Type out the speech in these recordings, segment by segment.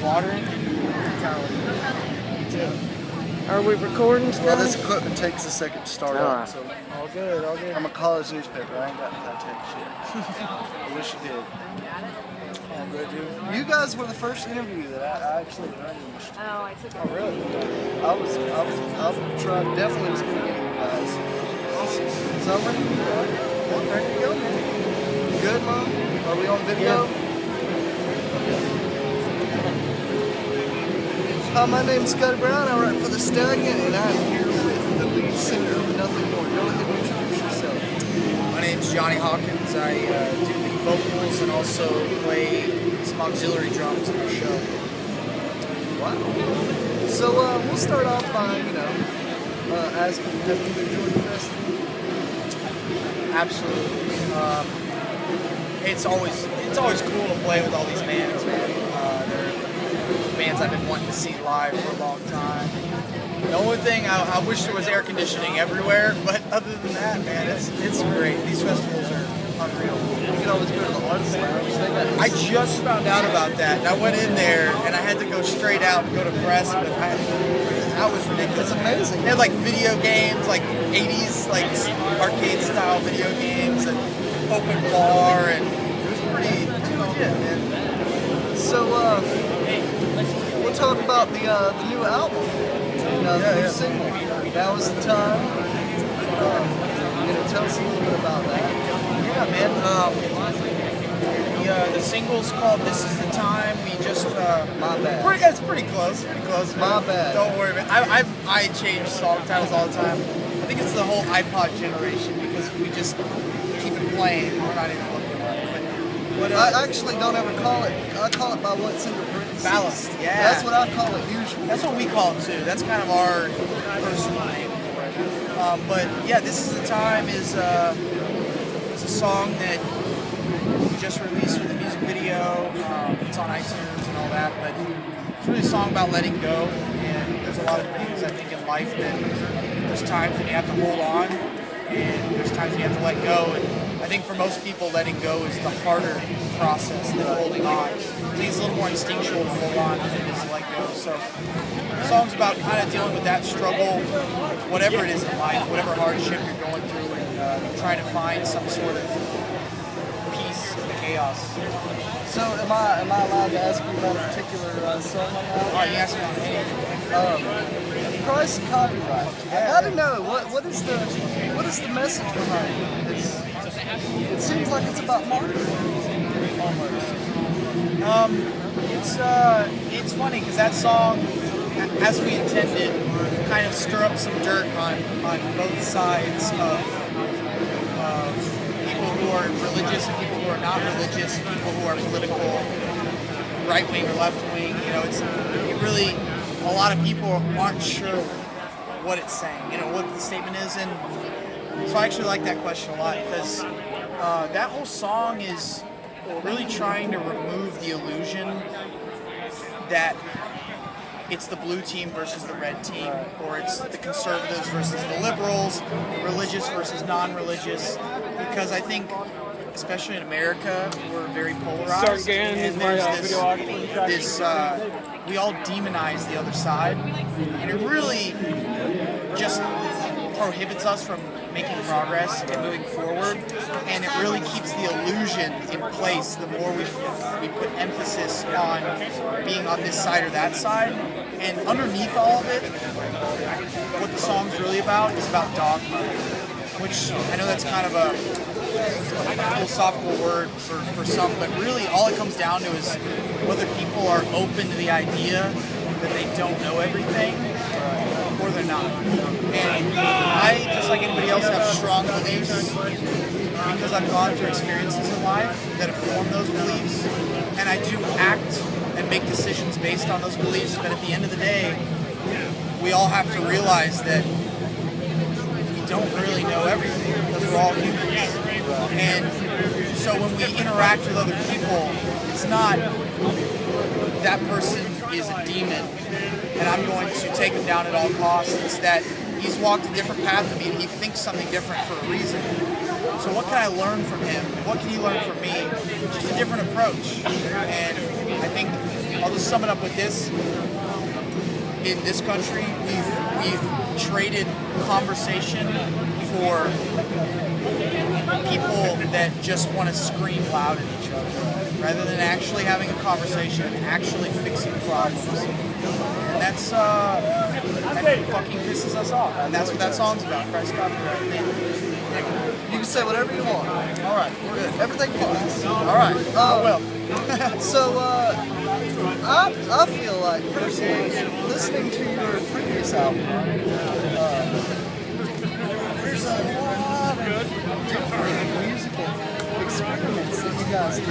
water. Are we recording still? Well, this equipment takes a second to start up, so All good, all good. I'm a college newspaper. I ain't got that type of shit. I wish you did. All good, dude. You guys were the first interview that I actually arranged. Oh, I took it. Oh, really? I was trying, definitely was gonna get you guys. So I'm ready to go. I'm ready to go, man. You good, Mom? Are we on video? Hi, my name's Scotty Brown. I write for The Stallion, and I'm here with the lead singer of Nothing More. Go ahead and introduce yourself. My name's Johnny Hawkins. I do lead vocals and also play some auxiliary drums in our show. Wow. So we'll start off by, asking, have you enjoyed the festival? Absolutely. It's always cool to play with all these bands, man. They're bands I've been wanting to see live for a long time. The only thing I wish there was air conditioning everywhere, but other than that, man, it's great. These festivals are unreal. You can always go to the arts lounge. I just found out about that, and I went in there, and I had to go straight out and go to press, but that was ridiculous. It's amazing. They had like video games, like 80s, like arcade style video games, and open bar, and it was pretty legit, man. So we'll talk about the new album. The new single. Now is the time. Tell us a little bit about that. Yeah, man. The single's called "This Is the Time." We just My bad. It's pretty close. Pretty close. Man. My bad. Don't worry, man. I change song titles all the time. I think it's the whole iPod generation because we just keep it playing. We're not even looking at it. But I actually don't ever call it. I call it by what's in the parentheses. Ballast. Yeah. That's what I call it usually. That's what we call it too. That's kind of our personal name for it. But yeah, "This Is the Time" is it's a song that we just released with a music video. It's on iTunes and all that, but it's really a song about letting go. And there's a lot of things I think in life that there's times when you have to hold on, and there's times when you have to let go. And I think for most people, letting go is the harder process than holding on. I think it's a little more instinctual to hold on than it is to let go. So the song's about kind of dealing with that struggle, whatever it is in life, whatever hardship you're going through, and trying to find some sort of peace in the chaos. So am I allowed to ask you about a particular song on that? Oh, you asked me on anything. Price and copyright. I gotta know what is the message behind it? It seems like it's about marketing almost. It's funny because that song, as we intended, kind of stir up some dirt on both sides of people who are religious and people who are not religious, people who are political, right wing or left wing. It really, a lot of people aren't sure what it's saying, what the statement is, and so I actually like that question a lot because that whole song is really trying to remove the illusion that it's the blue team versus the red team, or it's the conservatives versus the liberals, religious versus non-religious, because I think, especially in America, we're very polarized, and there's this we all demonize the other side, and it really just prohibits us from making progress and moving forward, and it really keeps the illusion in place the more we put emphasis on being on this side or that side. And underneath all of it, what the song's really about is about dogma, which I know that's kind of a philosophical word for some, but really all it comes down to is whether people are open to the idea that they don't know everything or they're not. And I, just like anybody else, have strong beliefs because I've gone through experiences in life that have formed those beliefs, and I do act and make decisions based on those beliefs, but at the end of the day, we all have to realize that we don't really know everything because we're all humans. And so when we interact with other people, it's not that person is a demon and I'm going to take him down at all costs. It's that he's walked a different path than me and he thinks something different for a reason. So what can I learn from him? What can he learn from me? Just a different approach. And I think I'll just sum it up with this. In this country, we've traded conversation for people that just want to scream loud at each other, rather than actually having a conversation and actually fixing problems. And that fucking pisses us off. And that's what that song's about. Christ copyright. You can say whatever you want. All right, good. Everything flies. All right, I will. So, I feel like personally, listening to your previous album, there's a lot of different musical experiments that you guys do.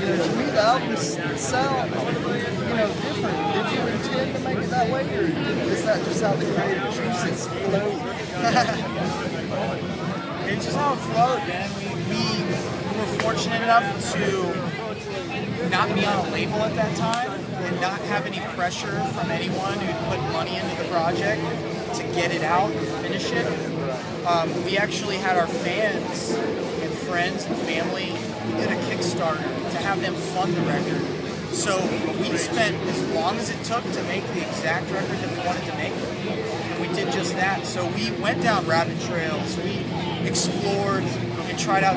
You know, to me, the albums sound, different. Did you intend to make it that way, or is that just how the creative juices flow? It's just how it flowed, man. We were fortunate enough to not be on a label at that time and not have any pressure from anyone who'd put money into the project to get it out and finish it. We actually had our fans and friends and family. We did a Kickstarter to have them fund the record. So we spent as long as it took to make the exact record that we wanted to make, and we did just that. So we went down rabbit trails, we explored and tried out